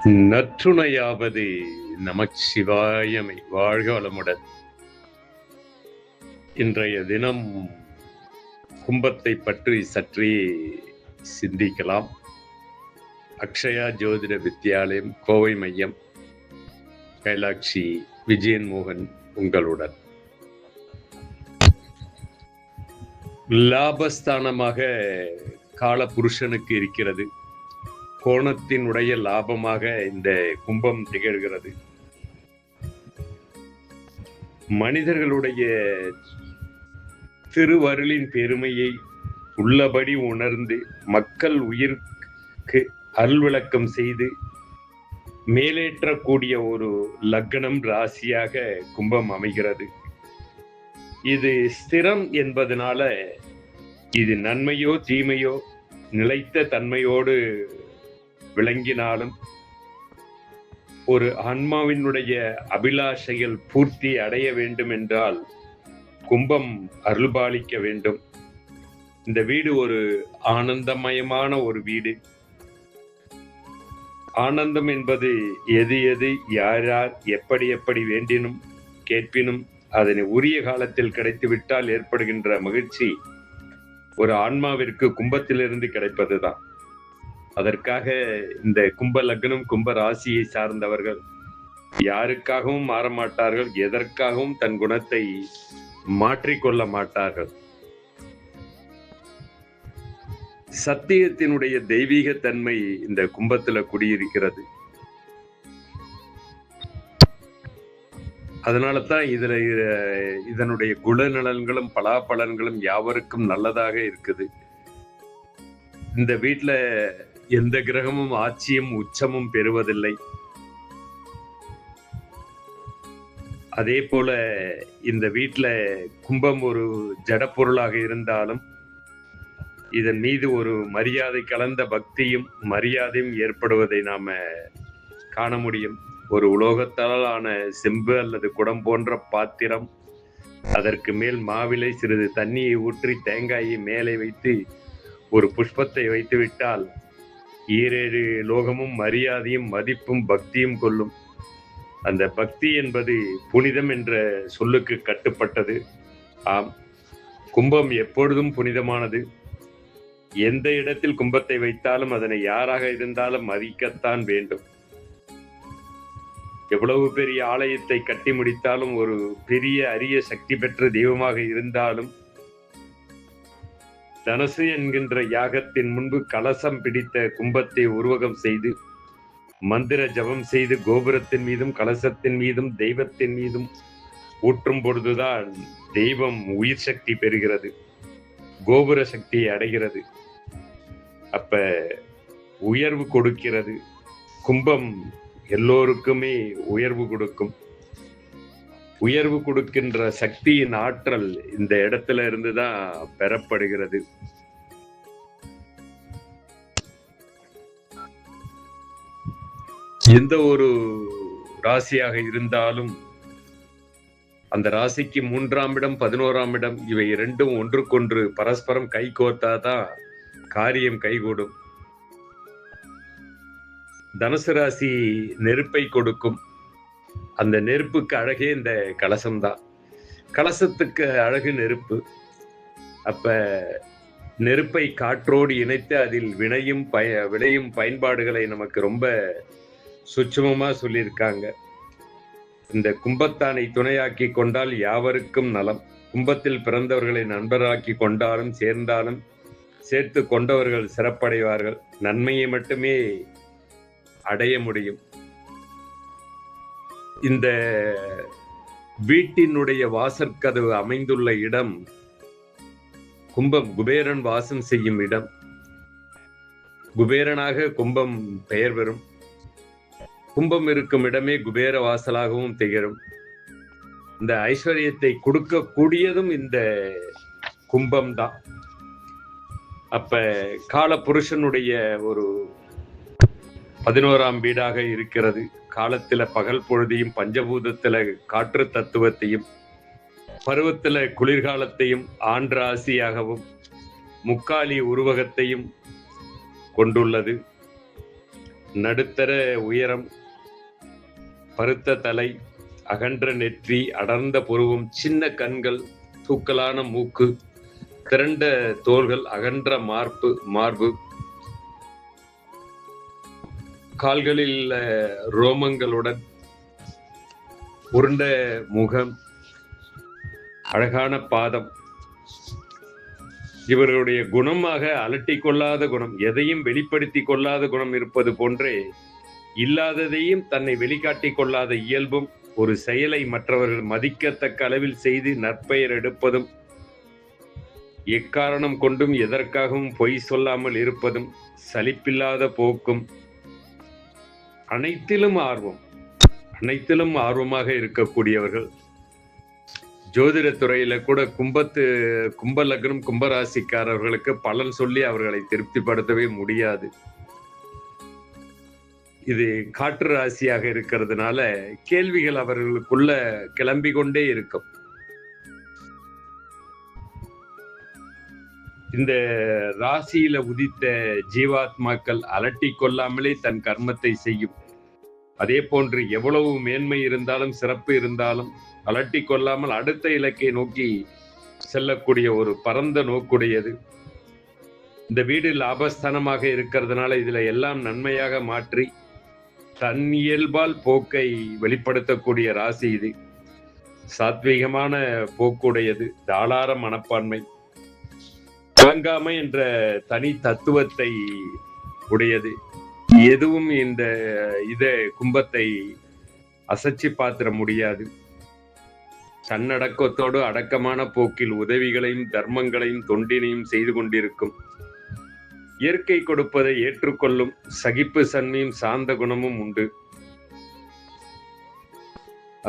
நற்றுணையாவது நமச்சிவாயமை. வாழ்க வளமுடன். இன்றைய தினம் கும்பத்தை பற்றி சற்றே சிந்திக்கலாம். அக்ஷயா ஜோதிட வித்யாலயம், கோவை மையம், கைலாட்சி விஜயன் மோகன் உங்களுடன். லாபஸ்தானமாக காலபுருஷனுக்கு இருக்கிறது. கோணத்தினுடைய லாபமாக இந்த கும்பம் திகழ்கிறது. மனிதர்களுடைய திருவருளின் பெருமையை உள்ளபடி உணர்ந்து மக்கள் உயிருக்கு அருள்விளக்கம் செய்து மேலேற்றக்கூடிய ஒரு லக்னம் ராசியாக கும்பம் அமைகிறது. இது ஸ்திரம் என்பதனால இது நன்மையோ தீமையோ நிலைத்த தன்மையோடு விளங்கினாலும் ஒரு ஆன்மாவினுடைய அபிலாஷைகள் பூர்த்தி அடைய வேண்டும் என்றால் கும்பம் அருள்பாலிக்க வேண்டும். இந்த வீடு ஒரு ஆனந்தமயமான ஒரு வீடு. ஆனந்தம் என்பது எது எது யார் யார் எப்படி எப்படி வேண்டினும் கேட்பினும் அதனை உரிய காலத்தில் கிடைத்துவிட்டால் ஏற்படுகின்ற மகிழ்ச்சி ஒரு ஆன்மாவிற்கு கும்பத்திலிருந்து கிடைப்பதுதான். அதற்காக இந்த கும்ப லக்னம், கும்ப ராசியை சார்ந்தவர்கள் யாருக்காகவும் மாறமாட்டார்கள், எதற்காகவும் தன் குணத்தை மாற்றிக்கொள்ள மாட்டார்கள். சத்தியத்தினுடைய தெய்வீக தன்மை இந்த கும்பத்துல குடியிருக்கிறது. அதனால தான் இதனுடைய குணநலன்களும் பலாபலன்களும் யாவருக்கும் நல்லதாக இருக்குது. இந்த வீட்டுல எந்த கிரகமும் ஆட்சியும் உச்சமும் பெறுவதில்லை. அதே போல இந்த வீட்டுல கும்பம் ஒரு ஜடப்பொருளாக இருந்தாலும் இதன் மீது ஒரு மரியாதை கலந்த பக்தியும் மரியாதையும் ஏற்படுவதை நாம காண முடியும். ஒரு உலோகத்தால் ஆன செம்பு அல்லது குடம் போன்ற பாத்திரம், அதற்கு மேல் மாவிலை சிறிது தண்ணியை ஊற்றி தேங்காயை மேலே வைத்து ஒரு புஷ்பத்தை வைத்து விட்டால் 7 லோகமும் மரியாதையும் மதிப்பும் பக்தியும் கொள்ளும். அந்த பக்தி என்பது புனிதம் என்ற சொல்லுக்கு கட்டுப்பட்டது. ஆம், கும்பம் எப்பொழுதும் புனிதமானது. எந்த இடத்தில் கும்பத்தை வைத்தாலும் அதனை யாராக இருந்தாலும் மதிக்கத்தான் வேண்டும். எவ்வளவு பெரிய ஆலயத்தை கட்டி முடித்தாலும், ஒரு பெரிய அரிய சக்தி பெற்ற தெய்வமாக இருந்தாலும், தனசு என்கின்ற யாகத்தின் முன்பு கலசம் பிடித்த கும்பத்தை உருவகம் செய்து மந்திர ஜபம் செய்து கோபுரத்தின் மீதும் கலசத்தின் மீதும் தெய்வத்தின் மீதும் ஊற்றும் பொழுதுதான் தெய்வம் உயிர் சக்தி பெறுகிறது, கோபுர சக்தியை அடைகிறது. அப்ப உயர்வு கொடுக்கிறது. கும்பம் எல்லோருக்குமே உயர்வு கொடுக்கும். உயர்வு கொடுக்கின்ற சக்தியின் ஆற்றல் இந்த இடத்துல இருந்துதான் பெறப்படுகிறது. எந்த ஒரு ராசியாக இருந்தாலும் அந்த ராசிக்கு 3ஆம் இடம் 11ஆம் இடம் இவை இரண்டும் ஒன்றுக்கொன்று பரஸ்பரம் கை கோர்த்தாதான் காரியம் கைகூடும். தனுசு ராசி நெருப்பை கொடுக்கும். அந்த நெருப்புக்கு அழகே இந்த கலசம்தான். கலசத்துக்கு அழகு நெருப்பு. அப்ப நெருப்பை காற்றோடு இணைத்து அதில் விளையும் பயன்பாடுகளை நமக்கு ரொம்ப சுட்சமமா சொல்லியிருக்காங்க. இந்த கும்பத்தானை துணையாக்கி கொண்டால் யாவருக்கும் நலம். கும்பத்தில் பிறந்தவர்களை நண்பராக்கி கொண்டாலும் சேர்ந்தாலும் சேர்த்து கொண்டவர்கள் சிறப்படைவார்கள். நன்மையை மட்டுமே அடைய முடியும். இந்த வீட்டினுடைய வாசற்கதவு அமைந்துள்ள இடம் கும்பம் குபேரன் வாசம் செய்யும் இடம். குபேரனாக கும்பம் பெயர் பெறும். கும்பம் இருக்கும் இடமே குபேர வாசலாகவும் திகழும். இந்த ஐஸ்வர்யத்தை கொடுக்கக்கூடியதும் இந்த கும்பம் தான். அப்ப காலபுருஷனுடைய ஒரு 11ஆம் வீடாக இருக்கிறது. காலத்துல பகல் பொழுதையும், பஞ்சபூதத்துல காற்று தத்துவத்தையும், பருவத்துல குளிர்காலத்தையும், ஆண்ராசியாகவும் முக்காலி உருவகத்தையும் கொண்டுள்ளது. நடுத்தர உயரம், பருத்த தலை, அகன்ற நெற்றி, அடர்ந்த புருவம், சின்ன கண்கள், தூக்கலான மூக்கு, திரண்ட தோள்கள், அகன்ற மார்பு, கால்களில் ரோமங்களுடன் உருண்ட முகம், அழகான பாதம். இவர்களுடைய குணமாக அலட்டிக் கொள்ளாத குணம், எதையும் வெளிப்படுத்தி கொள்ளாத குணம் இருப்பது போன்றே இல்லாததையும் தன்னை வெளிக்காட்டிக் கொள்ளாத இயல்பும், ஒரு செயலை மற்றவர்கள் மதிக்கத்தக்க அளவில் செய்து நற்பெயர் எடுப்பதும், எக்காரணம் கொண்டும் எதற்காகவும் பொய் சொல்லாமல் இருப்பதும், சலிப்பில்லாத போக்கும், அனைத்திலும் ஆர்வமாக இருக்கக்கூடியவர்கள். ஜோதிட துறையில கூட கும்ப லக்னம், கும்பராசிக்காரர்களுக்கு பலன் சொல்லி அவர்களை திருப்திப்படுத்தவே முடியாது. இது காற்று ராசியாக இருக்கிறதுனால கேள்விகள் அவர்களுக்குள்ள கிளம்பி கொண்டே இருக்கும். இந்த ராசியில உதித்த ஜீவாத்மாக்கள் அலட்டி கொள்ளாமலே தன் கர்மத்தை செய்யும். அதே போன்று எவ்வளவு மேன்மை இருந்தாலும் சிறப்பு இருந்தாலும் அலட்டி கொள்ளாமல் அடுத்த இலக்கை நோக்கி செல்லக்கூடிய ஒரு பரந்த நோக்குடையது. இந்த வீடு லாபஸ்தானமாக இருக்கிறதுனால இதுல எல்லாம் நன்மையாக மாற்றி தன் இயல்பால் போக்கை வெளிப்படுத்தக்கூடிய ராசி இது. சாத்வீகமான போக்குடையது, தாளார மனப்பான்மை, வழங்காமை என்ற தனி தத்துவத்தை உடையது. எதுவும் இந்த கும்பத்தை அசைச்சு பார்த்திட முடியாது. தன்னடக்கத்தோடு அடக்கமான போக்கில் உதவிகளையும் தர்மங்களையும் தொண்டினையும் செய்து கொண்டிருக்கும். இயற்கை கொடுப்பதை ஏற்றுக்கொள்ளும் சகிப்பு சன்மையும் சாந்த குணமும் உண்டு.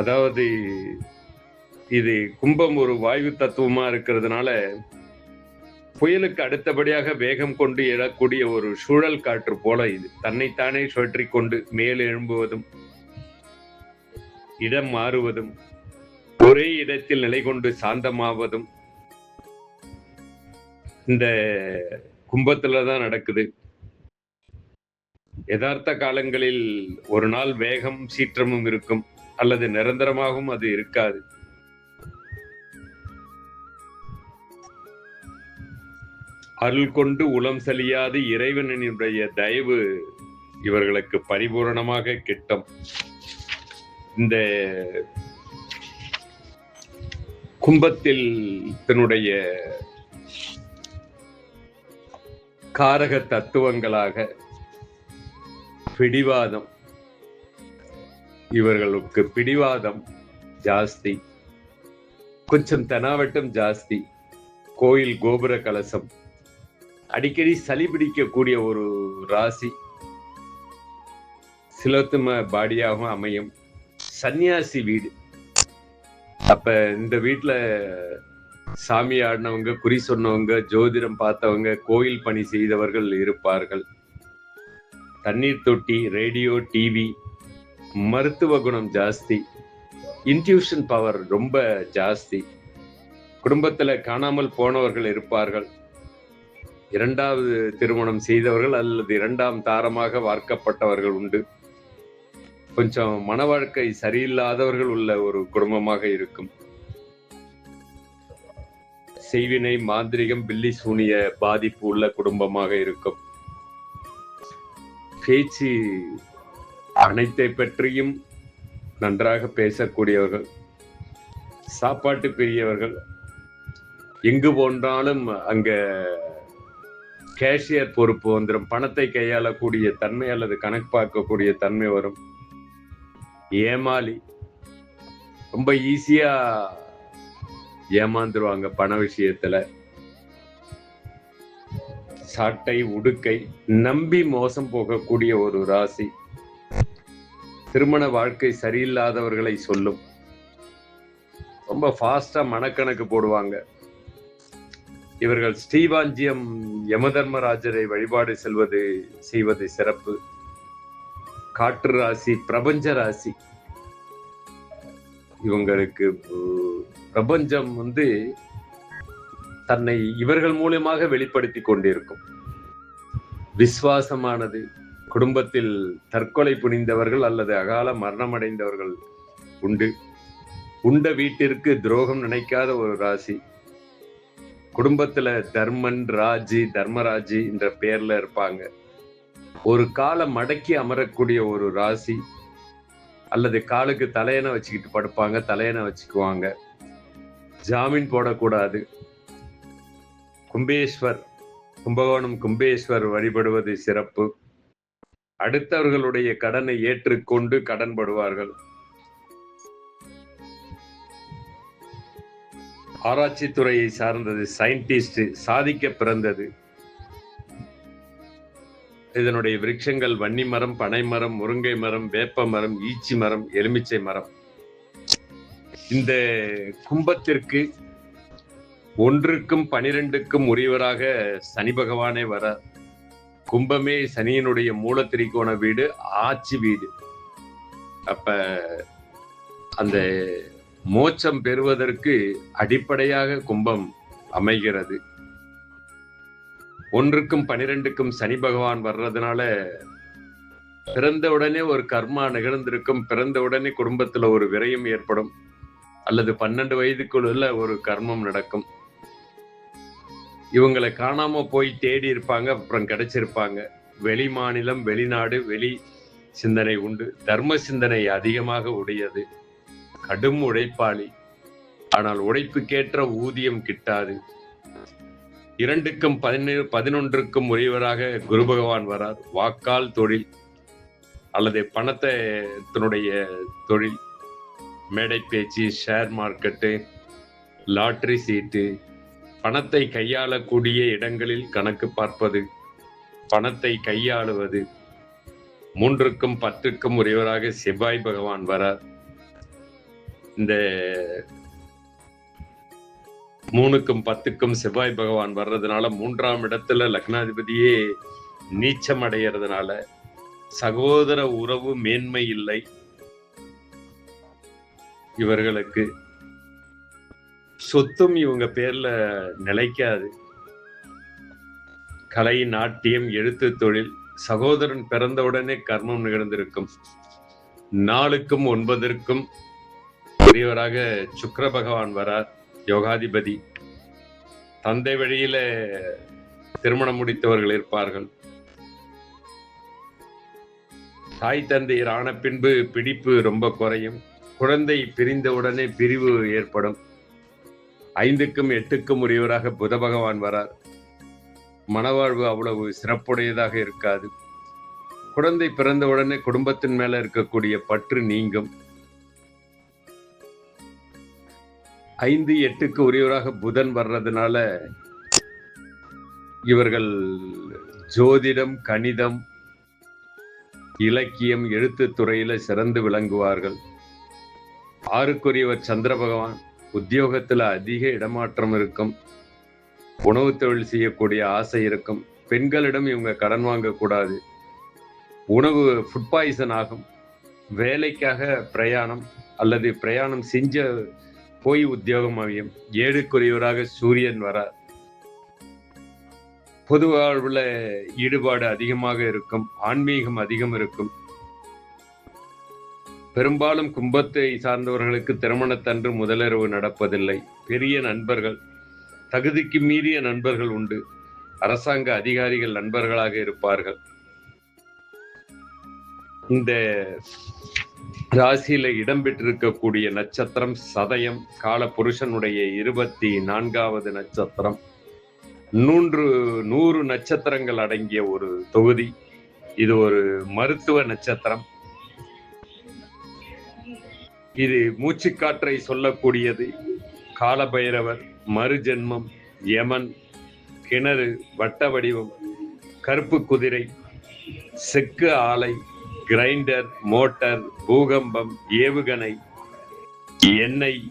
அதாவது இது கும்பம் ஒரு வாயு தத்துவமா இருக்கிறதுனால புயலுக்கு அடுத்தபடியாக வேகம் கொண்டு எழக்கூடிய ஒரு சூழல் காற்று போல இது. தன்னைத்தானே சுழற்றிக் கொண்டு மேல் எழும்புவதும் இடம் மாறுவதும் ஒரே இடத்தில் நிலை கொண்டு சாந்தமாவதும் இந்த கும்பத்துலதான் நடக்குது. யதார்த்த காலங்களில் ஒரு நாள் வேகம் சீற்றமும் இருக்கும், அல்லது நிரந்தரமாகவும் அது இருக்காது. அருள் கொண்டு உளம் சலியாது இறைவனுடைய தயவு இவர்களுக்கு பரிபூரணமாக கிட்டும். இந்த கும்பத்தில் தன்னுடைய காரக தத்துவங்களாக பிடிவாதம், இவர்களுக்கு பிடிவாதம் ஜாஸ்தி, கொஞ்சம் தெனாவட்டம் ஜாஸ்தி, கோயில் கோபுர கலசம், அடிக்கடி சளி பிடிக்கக்கூடிய ஒரு ராசி, சிலோத்தும பாடியாகவும் அமையும். சன்னியாசி வீடு. அப்ப இந்த வீட்டுல சாமி ஆடினவங்க, குறி சொன்னவங்க, ஜோதிடம் பார்த்தவங்க, கோயில் பணி செய்தவர்கள் இருப்பார்கள். தண்ணீர் தொட்டி, ரேடியோ, டிவி, மருத்துவ குணம் ஜாஸ்தி, இன்ட்யூஷன் பவர் ரொம்ப ஜாஸ்தி. குடும்பத்துல காணாமல் போனவர்கள் இருப்பார்கள். இரண்டாவது திருமணம் செய்தவர்கள் அல்லது இரண்டாம் தாரமாக வார்க்கப்பட்டவர்கள் உண்டு. கொஞ்சம் மன வாழ்க்கை சரியில்லாதவர்கள் உள்ள ஒரு குடும்பமாக இருக்கும். செய்வினை, மாந்திரிகம், பில்லி சூனிய பாதிப்பு உள்ள குடும்பமாக இருக்கும். பேச்சு அனைத்தை பற்றியும் நன்றாக பேசக்கூடியவர்கள், சாப்பாட்டு பெரியவர்கள், எங்கு போன்றாலும் அங்க கேஷியர் பொறுப்பு வந்துடும். பணத்தை கையாளக்கூடிய தன்மை அல்லது கணக்கு பார்க்கக்கூடிய தன்மை வரும். ஏமாளி, ரொம்ப ஈஸியா ஏமாந்துருவாங்க பண விஷயத்துல. சாட்டை, உடுக்கை, நம்பி மோசம் போகக்கூடிய ஒரு ராசி. திருமண வாழ்க்கை சரியில்லாதவர்களை சொல்லும். ரொம்ப ஃபாஸ்டா மனக்கணக்கு போடுவாங்க. இவர்கள் ஸ்ரீவாஞ்சியம் யமதர்மராஜரை வழிபாடு செய்வது சிறப்பு. காற்று ராசி, பிரபஞ்ச ராசி. இவங்களுக்கு பிரபஞ்சம் தன்னை இவர்கள் மூலமாக வெளிப்படுத்தி கொண்டிருக்கும். விசுவாசமானது, குடும்பத்தில் தற்கொலை புரிந்தவர்கள் அல்லது அகால மரணமடைந்தவர்கள் உண்டு. உண்ட வீட்டிற்கு துரோகம் நினைக்காத ஒரு ராசி. குடும்பத்துல தர்மன், ராஜி, தர்மராஜி என்ற பெயர்ல இருப்பாங்க. ஒரு காலை மடக்கி அமரக்கூடிய ஒரு ராசி, அல்லது காலுக்கு தலையணை வச்சுக்கிட்டு படுப்பாங்க, தலையணை வச்சுக்குவாங்க. ஜாமீன் போடக்கூடாது. கும்பேஸ்வர், கும்பகோணம் கும்பேஸ்வர் வழிபடுவது சிறப்பு. அடுத்தவர்களுடைய கடனை ஏற்றுக்கொண்டு கடன்படுவார்கள். ஆராய்ச்சி துறையை சார்ந்தது, சயின்டிஸ்ட், சாதிக்க பிறந்தது. இதனுடைய விருட்சங்கள் வன்னி மரம், பனை மரம், முருங்கை மரம், வேப்ப மரம், ஈச்சி மரம், எலுமிச்சை மரம். இந்த கும்பத்திற்கு 1க்கும் 12க்கும் உரியவராக சனி பகவானே வர. கும்பமே சனியினுடைய மூலத்திரிகோண வீடு, ஆட்சி வீடு. அப்ப அந்த மோட்சம் பெறுவதற்கு அடிப்படையாக கும்பம் அமைகிறது. 1க்கும் 12க்கும் சனி பகவான் வர்றதுனால பிறந்த உடனே ஒரு கர்மா நிகழ்ந்திருக்கும். பிறந்த உடனே குடும்பத்துல ஒரு விரயம் ஏற்படும், அல்லது 12 வயதுக்குள்ள ஒரு கர்மம் நடக்கும். இவங்களை காணாம போய் தேடி இருப்பாங்க, அப்புறம் கிடைச்சிருப்பாங்க. வெளி மாநிலம், வெளிநாடு, வெளி சிந்தனை உண்டு. தர்ம சிந்தனை அதிகமாக உடையது. கடும் உழைப்பாளி. ஆனால் உழைப்புக்கேற்ற ஊதியம் கிட்டாது. 2க்கும் 11க்கும் உரியவராக குரு பகவான் வரார். வாக்கால் தொழில் அல்லது பணத்தினுடைய தொழில், மேடை பேச்சு, ஷேர் மார்க்கெட்டு, லாட்டரி சீட்டு, பணத்தை கையாளக்கூடிய இடங்களில் கணக்கு பார்ப்பது, பணத்தை கையாளுவது. 3க்கும் 10க்கும் உரியவராக செவ்வாய் பகவான் வரார். இந்த 3க்கும் 10க்கும் செவ்வாய் பகவான் வர்றதுனால 3ஆம் இடத்துல லக்னாதிபதியே நீச்சம் அடைகிறதுனால சகோதர உறவு மேன்மை இல்லை இவர்களுக்கு. சொத்தும் இவங்க பேர்ல நிலைக்காது. கலை, நாட்டியம், எழுத்து தொழில். சகோதரன் பிறந்தவுடனே கர்மம் நிகழ்ந்திருக்கும். 4க்கும் 9க்கும் உரியவராக சுக்கிர பகவான் வரார், யோகாதிபதி. தந்தை வழியில திருமணம் முடித்தவர்கள் இருப்பார்கள். தாய் தந்தையர் ஆன பின்பு பிடிப்பு ரொம்ப குறையும். குழந்தை பிரிந்தவுடனே பிரிவு ஏற்படும். 5க்கும் 8க்கும் உரியவராக புத பகவான் வரார். மனவாழ்வு அவ்வளவு சிறப்புடையதாக இருக்காது. குழந்தை பிறந்தவுடனே குடும்பத்தின் மேல இருக்கக்கூடிய பற்று நீங்கும். 5, 8க்கு உரியவராக புதன் வர்றதுனால இவர்கள் ஜோதிடம், கணிதம், இலக்கியம், எழுத்து துறையில சிறந்து விளங்குவார்கள். 6க்குரியவர் சந்திர பகவான். உத்தியோகத்துல அதிக இடமாற்றம் இருக்கும். உணவு தொழில் செய்யக்கூடிய ஆசை இருக்கும். பெண்களிடம் இவங்க கடன் வாங்கக்கூடாது. உணவு ஃபுட் பாய்சன் ஆகும். வேலைக்காக பிரயாணம் அல்லது பிரயாணம் செஞ்ச போய் உத்தியோகம் அமையும். 7க்குரியவராக சூரியன் வரார். பொது வாழ்வுல ஈடுபாடு அதிகமாக இருக்கும். ஆன்மீகம் அதிகம் இருக்கும். பெரும்பாலும் கும்பத்தை சார்ந்தவர்களுக்கு திருமணத்தன்று முதலிரவு நடப்பதில்லை. பெரிய நண்பர்கள், தகுதிக்கு மீறிய நண்பர்கள் உண்டு. அரசாங்க அதிகாரிகள் நண்பர்களாக இருப்பார்கள். இந்த ராசியில இடம்பெற்றிருக்கக்கூடிய நட்சத்திரம் சதயம், கால புருஷனுடைய 24வது நட்சத்திரம். 100 நட்சத்திரங்கள் அடங்கிய ஒரு தொகுதி. இது ஒரு மருத்துவ நட்சத்திரம். இது மூச்சுக்காற்றை சொல்லக்கூடியது. காலபைரவர், மறுஜென்மம், யமன், கிணறு, வட்ட வடிவம், கருப்பு குதிரை, செக்கு ஆலை, கிரைண்டர், மோட்டார், பூகம்பம், ஏவுகணை, எண்ணெய்,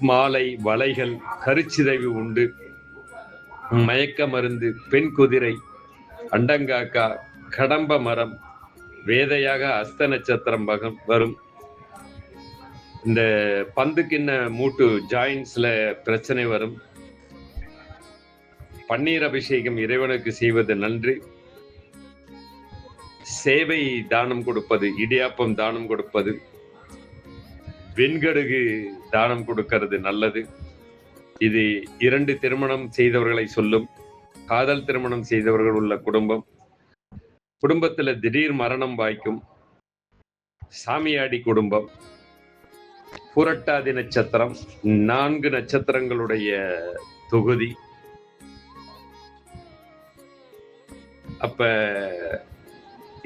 மாலை, வலைகள், கருச்சிதைவு உண்டு. மயக்க மருந்து, பெண் குதிரை, அண்டங்காக்கா, கடம்ப மரம், வேதையாக அஸ்த நட்சத்திரம் வரும். இந்த பந்துக்கிண்ண மூட்டு ஜாயின்ஸ்ல பிரச்சனை வரும். பன்னீர் அபிஷேகம் இறைவனுக்கு செய்வது நன்றி. சேவை தானம் கொடுப்பது, இடியாப்பம் தானம் கொடுப்பது, வெண்கடுகு தானம் கொடுக்கிறது நல்லது. இது 2 திருமணம் செய்தவர்களை சொல்லும். காதல் திருமணம் செய்தவர்கள் உள்ள குடும்பத்துல திடீர் மரணம் வாய்க்கும். சாமியாடி குடும்பம், புரட்டாதி நட்சத்திரம், 4 நட்சத்திரங்களுடைய தொகுதி. அப்ப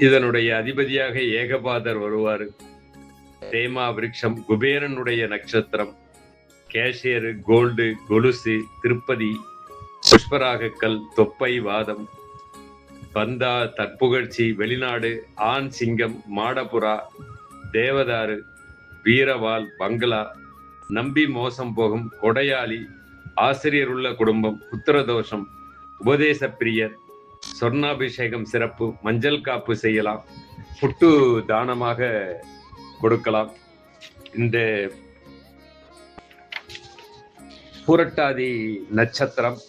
இதனுடைய அதிபதியாக ஏகபாதர் வருவாரு. தேமா விருட்சம், குபேரனுடைய நட்சத்திரம், கேஷியரு, கோல்டு, கொலுசு, திருப்பதி, புஷ்பராகக்கல், தொப்பை, வாதம், பந்தா, தற்புகழ்ச்சி, வெளிநாடு, ஆண் சிங்கம், மாடபுரா, தேவதாரு, வீரவால், பங்களா, நம்பி மோசம் போகும், கொடையாளி, ஆசிரியர் உள்ள குடும்பம், புத்திரதோஷம், உபதேச பிரியர், சொர்ணாபிஷேகம் சிறப்பு, மஞ்சள் காப்பு செய்யலாம், புட்டு தானமாக கொடுக்கலாம். இந்த புரட்டாதி நட்சத்திரம்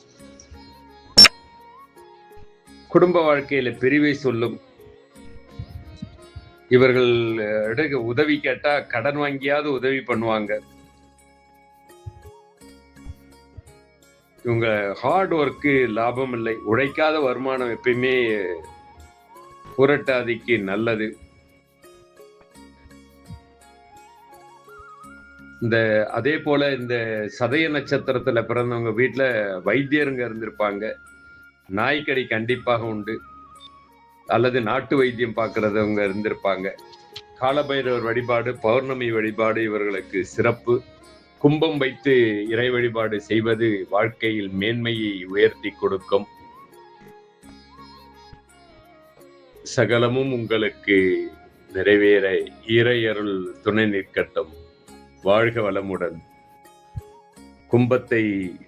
குடும்ப வாழ்க்கையில பிரிவை சொல்லும். இவர்கள் உதவி கேட்டா கடன் வாங்கியாவது உதவி பண்ணுவாங்க. இவங்க ஹார்ட் ஒர்க்கு லாபம் இல்லை. உழைக்காத வருமானம் எப்பயுமே புரட்டாதிக்கு நல்லது. அதே போல இந்த சதய நட்சத்திரத்துல பிறந்தவங்க வீட்டுல வைத்தியருங்க இருந்திருப்பாங்க. நாய்க்கடி கண்டிப்பாக உண்டு. அல்லது நாட்டு வைத்தியம் பார்க்கறதவங்க இருந்திருப்பாங்க. காலபைரவர் வழிபாடு, பௌர்ணமி வழிபாடு இவர்களுக்கு சிறப்பு. கும்பம் வைத்து இறை வழிபாடு செய்வது வாழ்க்கையில் மேன்மையை உயர்த்தி கொடுக்கும். சகலமும் உங்களுக்கு நிறைவேற இறையருள் துணை நிற்கட்டும். வாழ்க வளமுடன். கும்பத்தை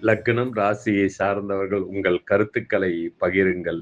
லக்னம் ராசியை சார்ந்தவர்கள் உங்கள் கருத்துக்களை பகிருங்கள்.